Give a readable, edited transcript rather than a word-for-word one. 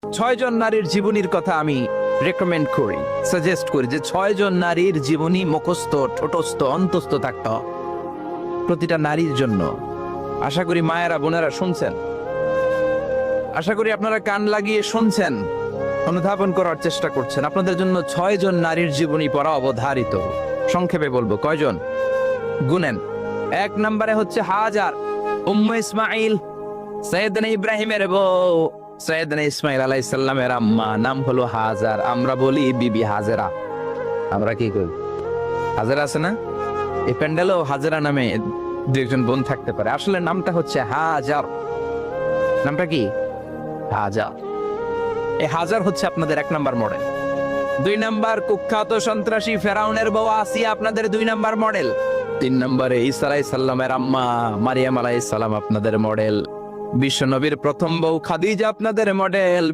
6 জন নারীর জীবনীর কথা আমি রেকমেন্ড করি, সাজেস্ট করি যে 6 জন নারীর জীবনী মুখস্থ, ঠোঁটস্থ, অন্তস্থ থাকতে হবে প্রতিটা নারীর জন্য। আশা করি মায়েরা বোনেরা শুনছেন, আশা করি আপনারা কান লাগিয়ে শুনছেন, অনুধাবন করার চেষ্টা করছেন। আপনাদের জন্য 6 জন নারীর জীবনী পড়া অবধারিত। সংক্ষেপে বলবো কয়জন গুনেন। 1 নম্বরে হচ্ছে হাজার, উম্মে ইসমাইল, সৈয়দনা ইব্রাহিমের বউ, সৈয়দনা ইসমাইল আলাইহিস সালামের আম্মা, নাম হলো হাজার। আমরা বলি বিবি হাজেরা। আমরা কি করি? হাজেরা আছে না? এই প্যান্ডেলেও হাজেরা নামে দুইজন বোন থাকতে পারে, আসলে নামটা হচ্ছে হাজার। নামটা কি? হাজার। এই হাজার হচ্ছে আপনাদের 1 নাম্বার মডেল। 2 নাম্বার কুখ্যাত সন্ত্রাসী ফেরাউনের বউ আসিয়া আপনাদের 2 নাম্বার মডেল। 3 নম্বরে ঈসা আলাইহিস সালামের আম্মা মারিয়াম আলাইহিস সালাম আপনাদের মডেল। বিশ্ব নবীর প্রথম বউ খাদিজা আপনাদের মডেল।